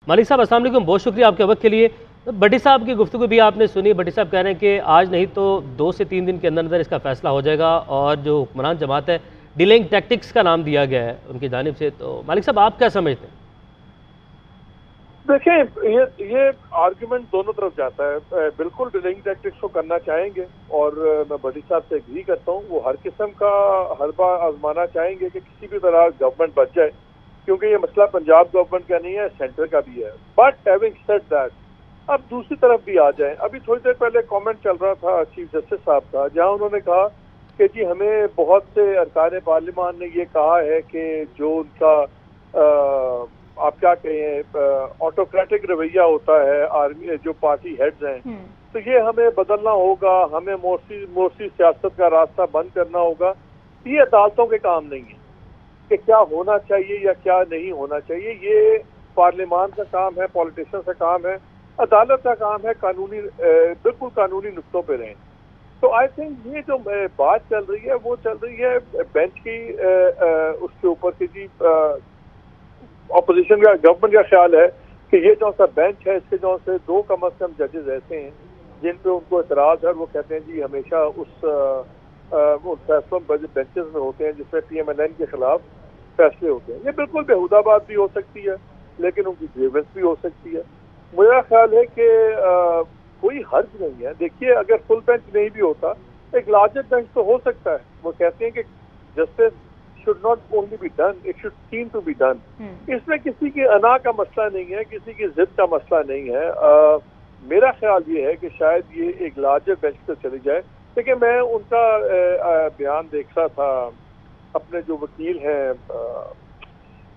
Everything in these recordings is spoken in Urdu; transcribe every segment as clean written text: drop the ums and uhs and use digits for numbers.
مالک صاحب السلام علیکم، بہت شکریہ آپ کے وقت کے لیے۔ بٹی صاحب کی گفتگو بھی آپ نے سنی، بٹی صاحب کہہ رہے ہیں کہ آج نہیں تو 2 سے 3 دن کے اندر اندر اس کا فیصلہ ہو جائے گا، اور جو حکمران جماعت ہے ڈیلنگ ٹیکٹکس کا نام دیا گیا ہے ان کی جانب سے، تو مالک صاحب آپ کیا سمجھتے ہیں؟ دیکھیں یہ آرگیومنٹ دونوں طرف جاتا ہے، بالکل ڈیلنگ ٹیکٹکس کو کرنا چاہیں گے، اور میں بٹی صاحب سے ایگری کرتا ہوں، وہ ہر قسم کا حربہ آزمانا چاہیں گے کہ کسی بھی طرح گورنمنٹ بچ جائے، کیونکہ یہ مسئلہ پنجاب گورنمنٹ کا نہیں ہے، سینٹر کا بھی ہے۔ بٹ ہیونگ سیڈ دیٹ، اب دوسری طرف بھی آ جائیں۔ ابھی تھوڑی دیر پہلے کامنٹ چل رہا تھا چیف جسٹس صاحب کا، جہاں انہوں نے کہا کہ جی ہمیں بہت سے ارکان پارلیمان نے یہ کہا ہے کہ جو ان کا آپ کیا کہیں آٹوکریٹک رویہ ہوتا ہے آرمی جو پارٹی ہیڈز ہیں، تو یہ ہمیں بدلنا ہوگا، ہمیں مورسی سیاست کا راستہ بند کرنا ہوگا۔ یہ عدالتوں کے کام نہیں ہے کہ کیا ہونا چاہیے یا کیا نہیں ہونا چاہیے، یہ پارلیمان کا کام ہے، پولیٹیشین کا کام ہے، عدالت کا کام ہے قانونی بالکل قانونی نقطوں پہ رہیں۔ تو آئی تھنک یہ جو بات چل رہی ہے وہ چل رہی ہے بینچ کی اس کے اوپر کہ جی اپوزیشن کا گورنمنٹ کا خیال ہے کہ یہ جو سا بینچ ہے اس کے جو سے 2 کم از کم ججز ایسے ہیں جن پہ ان کو اعتراض ہے، وہ کہتے ہیں جی ہمیشہ اس فیصلوں بینچز میں ہوتے ہیں جس میں پی ایم ایل این کے خلاف فیصلے ہوتے ہیں۔ یہ بالکل بےہودہ بات بھی ہو سکتی ہے، لیکن ان کی گریونس بھی ہو سکتی ہے۔ میرا خیال ہے کہ کوئی حرج نہیں ہے۔ دیکھیے اگر فل بینچ نہیں بھی ہوتا، ایک لارجر بینچ تو ہو سکتا ہے۔ وہ کہتے ہیں کہ justice should not only be done, it should seem to be done۔ اس میں کسی کی انا کا مسئلہ نہیں ہے، کسی کی ضد کا مسئلہ نہیں ہے۔ میرا خیال یہ ہے کہ شاید یہ ایک لارجر بینچ پہ چلی جائے، لیکن میں ان کا بیان دیکھ رہا تھا، اپنے جو وکیل ہیں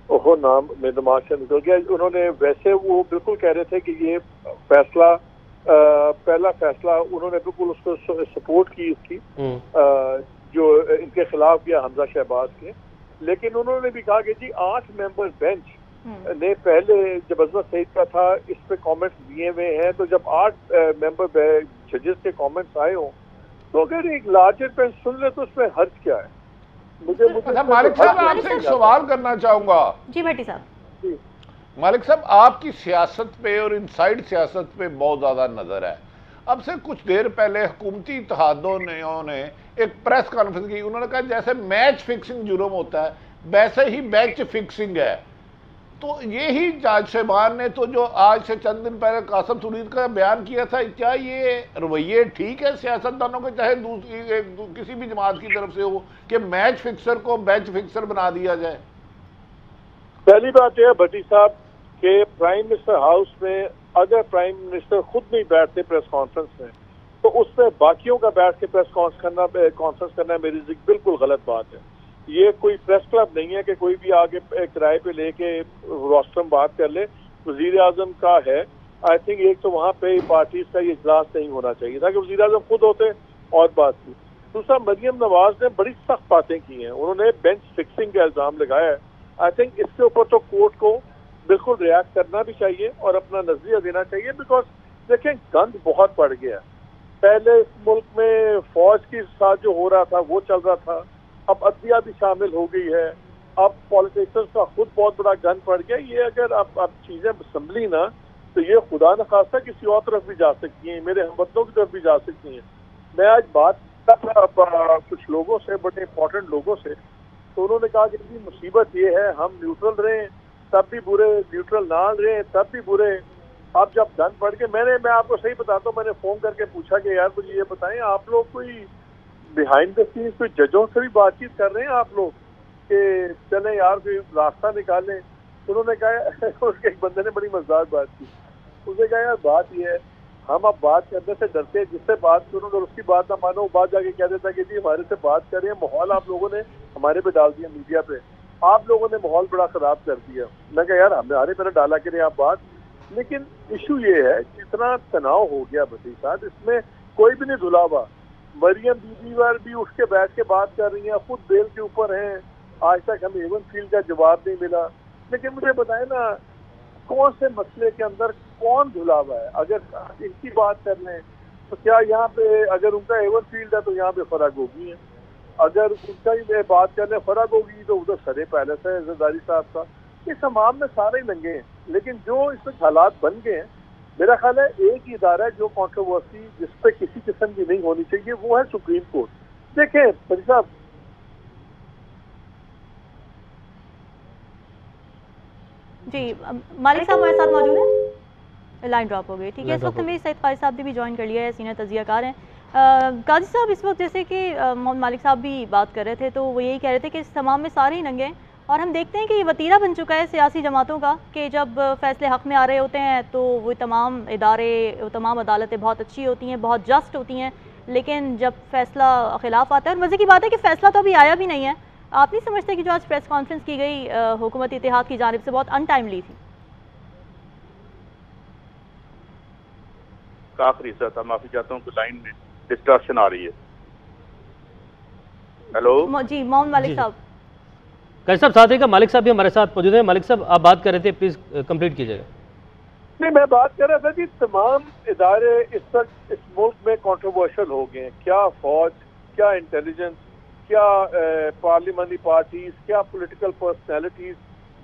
وہ نام میں دماغ سے نکل گیا، انہوں نے ویسے وہ بالکل کہہ رہے تھے کہ یہ فیصلہ پہلا فیصلہ انہوں نے بالکل اس کو سپورٹ کی اس کی جو ان کے خلاف کیا حمزہ شہباز کے، لیکن انہوں نے بھی کہا کہ جی 8 ممبر بینچ نے پہلے جب عصمت سعید کا تھا اس پہ کامنٹس دیے ہوئے ہیں، تو جب 8 ممبر ججز کے کامنٹس آئے ہوں تو اگر ایک لارجر بینچ سن لے تو اس میں حرج کیا ہے؟ مالک صاحب آپ سے ایک سوال کرنا چاہوں گا۔ جی بھٹی صاحب۔ مالک صاحب آپ کی سیاست پہ اور انسائیڈ سیاست پہ بہت زیادہ نظر ہے۔ اب سے کچھ دیر پہلے حکومتی اتحادوں نے ایک پریس کانفرنس کی، انہوں نے کہا جیسے میچ فکسنگ جرم ہوتا ہے ویسے ہی میچ فکسنگ ہے۔ تو یہی جج صاحبان نے تو جو آج سے چند دن پہلے قاسم سرید کا بیان کیا تھا، کیا یہ رویے ٹھیک ہے سیاستدانوں کے چاہے کسی بھی جماعت کی طرف سے ہو کہ میچ فکسر کو میچ فکسر بنا دیا جائے؟ پہلی بات یہ ہے بھٹی صاحب کہ پرائم منسٹر ہاؤس میں اگر پرائم منسٹر خود نہیں بیٹھتے پریس کانفرنس میں تو اس میں باقیوں کا بیٹھ کے پریس کانفرنس کرنا میری بالکل غلط بات ہے۔ یہ کوئی پریس کلب نہیں ہے کہ کوئی بھی آگے کرائے پہ لے کے روسٹرم بات کر لے۔ وزیر اعظم کا ہے، آئی تھنک ایک تو وہاں پہ پارٹیز کا یہ اجلاس نہیں ہونا چاہیے تھا کہ وزیر اعظم خود ہوتے اور بات کی۔ دوسرا مریم نواز نے بڑی سخت باتیں کی ہیں، انہوں نے بینچ فکسنگ کا الزام لگایا ہے۔ آئی تھنک اس کے اوپر تو کورٹ کو بالکل ریاکٹ کرنا بھی چاہیے اور اپنا نظریہ دینا چاہیے، بیکاز دیکھیں گند بہت بڑھ گیا ہے۔ پہلے اس ملک میں فوج کے ساتھ جو ہو رہا تھا وہ چل رہا تھا، اب عدلیہ بھی شامل ہو گئی ہے، اب پالیٹیشنز کا خود بہت بڑا گند پڑ گیا۔ یہ اگر اب چیزیں سنبھلی نا تو یہ خدا نخواستہ کسی اور طرف بھی جا سکتی ہیں، میرے ہموطنوں کی طرف بھی جا سکتی ہیں۔ میں آج بات کر رہا کچھ لوگوں سے، بڑے امپورٹنٹ لوگوں سے، تو انہوں نے کہا کہ مصیبت یہ ہے ہم نیوٹرل رہیں تب بھی برے، نیوٹرل نہ رہیں تب بھی برے۔ اب جب گند پڑ کے میں آپ کو صحیح بتاتا ہوں، میں نے فون کر کے پوچھا کہ یار مجھے یہ بتائیں آپ لوگ کوئی بیہائنڈ دا سینس کوئی ججوں سے بھی بات چیت کر رہے ہیں آپ لوگ کہ چلیں یار کوئی راستہ نکالیں؟ انہوں نے کہا اس کے ایک بندے نے بڑی مزدار بات کی، اس نے کہا یار بات یہ ہے ہم اب بات کرنے سے ڈرتے ہیں، جس سے بات کروں اگر اس کی بات نہ مانو وہ بات جا کے کہہ دیتا کہ جی ہمارے سے بات کر رہے ہیں، ماحول آپ لوگوں نے ہمارے پہ ڈال دیا، میڈیا پہ آپ لوگوں نے ماحول بڑا خراب کر دیا۔ میں کہا یار ہمارے پہ ڈالا کریں آپ بات، لیکن ایشو یہ ہے جتنا تناؤ ہو گیا بھٹی صاحب اس میں کوئی بھی نہیں دھلا ہوا۔ مریم بی بی وار بھی اٹھ کے بیٹھ کے بات کر رہی ہیں، خود بیل کے اوپر ہیں، آج تک ہمیں ایون فیلڈ کا جواب نہیں ملا۔ لیکن مجھے بتائیں نا کون سے مسئلے کے اندر کون دھلا ہوا ہے؟ اگر ان کی بات کر لیں تو کیا یہاں پہ اگر ان کا ایون فیلڈ ہے تو یہاں پہ فرق ہوگی ہے، اگر ان کا ہی بات کرنے فرق ہوگی تو ادھر سرے پیلس ہے زرداری صاحب کا۔ اس عوام میں سارے ننگے ہیں، لیکن جو اس وقت حالات بن گئے ہیں، میرا خیال ہے ایک ہی ادارہ ہے جو کنٹروورسی جس پہ کسی قسم کی نہیں ہونی چاہیے، وہ ہے سپریم کورٹ۔ دیکھیں بھائی صاحب، جی مالک صاحب ہمارے ساتھ موجود ہیں؟ لائن ڈراپ ہو گئی، ٹھیک ہے۔ اس وقت ہمیں سعید قاضی صاحب نے بھی جوائن کر لیا ہے، سینئر تجزیہ کار ہیں۔ قاضی صاحب اس وقت جیسے کہ مالک صاحب بھی بات کر رہے تھے تو وہ یہی کہہ رہے تھے کہ اس تمام میں سارے ہی ننگے ہیں، اور ہم دیکھتے ہیں کہ یہ وتیرہ بن چکا ہے سیاسی جماعتوں کا کہ جب فیصلے حق میں آ رہے ہوتے ہیں تو وہ تمام ادارے، وہ تمام عدالتیں بہت اچھی ہوتی ہیں، بہت جسٹ ہوتی ہیں، لیکن جب فیصلہ خلاف آتا ہے، اور مزے کی بات ہے کہ فیصلہ تو ابھی آیا بھی نہیں ہے، آپ نہیں سمجھتے کہ جو آج پریس کانفرنس کی گئی حکومت اتحاد کی جانب سے بہت ان ٹائملی تھی؟ آخری حصہ تھا، معافی چاہتا ہوں کہ لائن میں ڈسٹرکشن آ رہی ہے۔ ہیلو جی محمد مالک صاحب۔ قاضی صاحب ساتھ رہے گا، مالک صاحب بھی ہمارے ساتھ موجود ہیں۔ مالک صاحب آپ بات کر رہے تھے، پلیز کمپلیٹ کیجیے گا۔ نہیں، میں بات کر رہا تھا کہ تمام ادارے اس وقت اس ملک میں کنٹروورشل ہو گئے ہیں، کیا فوج، کیا انٹیلیجنس، کیا پارلیمانی پارٹیز، کیا پولیٹیکل پرسنالٹیز۔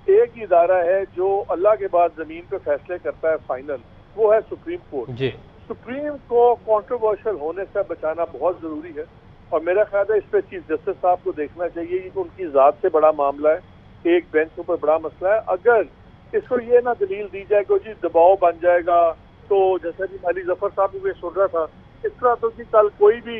ایک ہی ادارہ ہے جو اللہ کے بعد زمین پہ فیصلے کرتا ہے فائنل، وہ ہے سپریم کورٹ۔ جی سپریم کو کنٹروورشل ہونے سے بچانا بہت ضروری ہے، اور میرا خیال ہے اس پہ چیف جسٹس صاحب کو دیکھنا چاہیے کہ ان کی ذات سے بڑا معاملہ ہے، ایک بینچ کے اوپر بڑا مسئلہ ہے۔ اگر اس کو یہ نہ دلیل دی جائے کہ جی دباؤ بن جائے گا، تو جیسا کہ علی ظفر صاحب بھی سن رہا تھا، اس طرح تو کہ کل کوئی بھی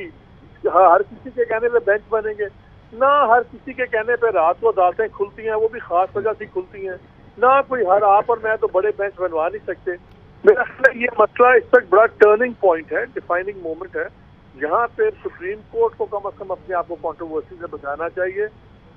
ہر کسی کے کہنے پہ بینچ بنیں گے، نہ ہر کسی کے کہنے پہ رات کو عدالتیں کھلتی ہیں، وہ بھی خاص وجہ سے کھلتی ہیں، نہ کوئی ہر آپ اور میں تو بڑے بینچ بنوا نہیں سکتے۔ میرا خیال ہے یہ مسئلہ اس وقت بڑا ٹرننگ پوائنٹ ہے، ڈیفائننگ مومنٹ ہے، جہاں پہ سپریم کورٹ کو کم از کم اپنے آپ کو کنٹروورسی سے بچانا چاہیے۔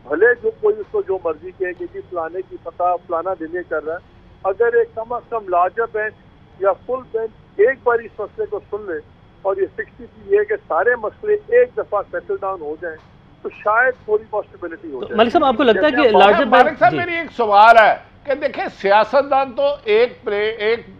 بھلے جو کوئی اس کو جو مرضی کہے کہ جی فلانے کی فتح فلانا ڈیلے کر رہا ہے، اگر ایک کم از کم لارجر بینچ یا فل بینچ ایک بار اس مسئلے کو سن لے اور یہ 60 یہ کہ سارے مسئلے ایک دفعہ سیٹل ڈاؤن ہو جائیں تو شاید تھوڑی پاسبلٹی ہو جائے۔ مالک صاحب آپ کو لگتا ہے کہ لارجر مالک صاحب میری ایک سوال ہے کہ دیکھیں سیاستدان تو ایک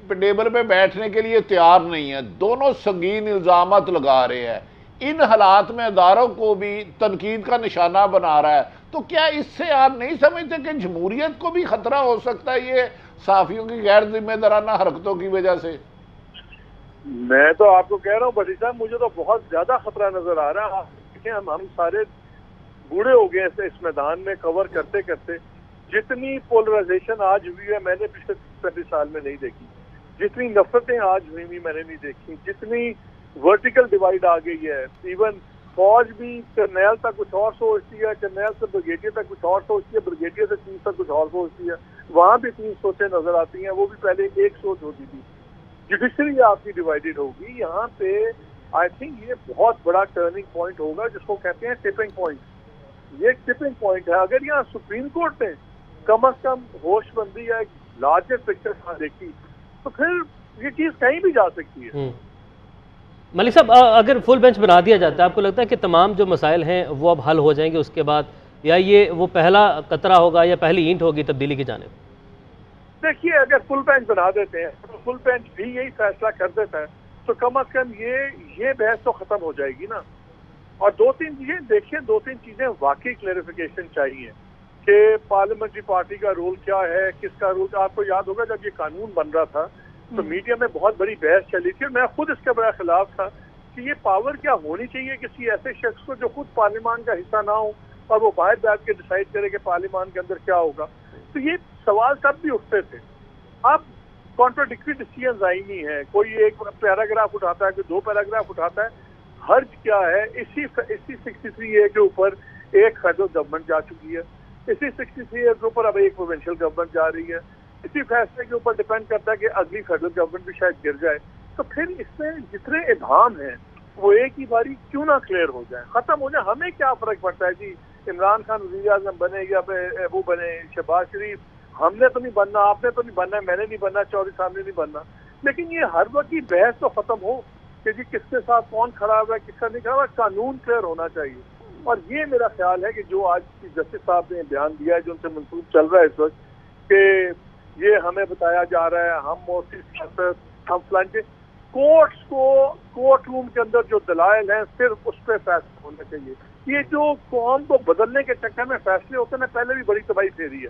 ٹیبل پہ بیٹھنے کے لیے تیار نہیں ہے، دونوں سنگین الزامات لگا رہے ہیں، ان حالات میں اداروں کو بھی تنقید کا نشانہ بنا رہا ہے، تو کیا اس سے آپ نہیں سمجھتے کہ جمہوریت کو بھی خطرہ ہو سکتا ہے یہ صحافیوں کی غیر ذمہ دارانہ حرکتوں کی وجہ سے؟ میں تو آپ کو کہہ رہا ہوں بھٹی صاحب، مجھے تو بہت زیادہ خطرہ نظر آ رہا ہے۔ دیکھیں ہم سارے بوڑھے ہو گئے ہیں اس میدان میں کور کرتے کرتے، جتنی پولرائزیشن آج ہوئی ہے میں نے پچھلے 35 سال میں نہیں دیکھی، جتنی نفرتیں آج ہوئی میں نے نہیں دیکھی، جتنی ورٹیکل ڈیوائیڈ آ گئی ہے۔ ایون فوج بھی کرنیل تک کچھ اور سوچتی ہے، کرنیل سے بریگیڈیئر تک کچھ اور سوچتی ہے، بریگیڈیئر سے چیف تک کچھ اور سوچتی ہے، وہاں بھی 3 سوچیں نظر آتی ہیں، وہ بھی پہلے ایک سوچ ہوتی تھی۔ جوڈیشری آپ کی ڈیوائیڈڈ ہوگی، یہاں پہ آئی تھنک یہ بہت بڑا ٹرننگ پوائنٹ ہوگا جس کو کہتے ہیں ٹپنگ پوائنٹ۔ یہ ایک ٹپنگ پوائنٹ ہے، اگر یہاں سپریم کورٹ نے کم از کم ہوش بندی یا ایک لارجر پکچر دیکھی تو پھر یہ چیز کہیں بھی جا سکتی ہے۔ ملک صاحب اگر فل بینچ بنا دیا جاتا ہے، آپ کو لگتا ہے کہ تمام جو مسائل ہیں وہ اب حل ہو جائیں گے اس کے بعد، یا یہ وہ پہلا قطرہ ہوگا یا پہلی اینٹ ہوگی تبدیلی کی جانب؟ دیکھیے اگر فل بینچ بنا دیتے ہیں تو فل بینچ بھی یہی فیصلہ کر دیتا ہے تو کم از کم یہ بحث تو ختم ہو جائے گی نا۔ اور 2-3 چیزیں دیکھیے، 2-3 چیزیں واقعی کلیریفیکیشن چاہیے کہ پارلیمنٹری پارٹی کا رول کیا ہے، کس کا رول۔ آپ کو یاد ہوگا جب یہ قانون بن رہا تھا تو میڈیا میں بہت بڑی بحث چلی تھی، میں خود اس کے بڑا خلاف تھا کہ یہ پاور کیا ہونی چاہیے کسی ایسے شخص کو جو خود پارلیمان کا حصہ نہ ہو اور وہ باہر بیٹھ کے ڈیسائیڈ کرے کہ پارلیمان کے اندر کیا ہوگا۔ تو یہ سوال تب بھی اٹھتے تھے۔ اب کانٹراڈکٹری ڈیسیژنز آئی نہیں ہیں، کوئی ایک پیراگراف اٹھاتا ہے، کوئی 2 پیراگراف اٹھاتا ہے۔ حرج کیا ہے، اسی 63A کے اوپر ایک فیڈرل گورنمنٹ جا چکی ہے، اسی 63A کے اوپر اب ایک پروونشل گورنمنٹ جا رہی ہے، اسی فیصلے کے اوپر ڈیپینڈ کرتا ہے کہ اگلی فیڈرل گورنمنٹ بھی شاید گر جائے۔ تو پھر اس میں جتنے ابہام ہیں وہ ایک ہی باری کیوں نہ کلیئر ہو جائیں، ختم ہو جائیں۔ ہمیں کیا فرق پڑتا ہے جی عمران خان وزیر اعظم بنے یا وہ بنے شہباز شریف، ہم نے تو نہیں بننا، آپ نے تو نہیں بننا، میں نے نہیں بننا، چودھری صاحب نے نہیں بننا۔ لیکن یہ ہر وقت کی بحث تو ختم ہو کہ جی کس کے ساتھ کون کھڑا ہوا ہے، کس کا نہیں کھڑا ہوا، قانون کلیئر ہونا چاہیے۔ اور یہ میرا خیال ہے کہ جو آج چیف جسٹس صاحب نے بیان دیا ہے جو ان سے منسوخ چل رہا ہے اس وقت کہ یہ ہمیں بتایا جا رہا ہے ہم موسی سیاست، ہم فلانچے، کورٹس کو کورٹ روم کے اندر جو دلائل ہیں صرف اس پہ فیصلہ ہونا چاہیے۔ یہ جو قوم کو بدلنے کے چکر میں فیصلے ہوتے ہیں نا، پہلے بھی بڑی تباہی پھیری ہے۔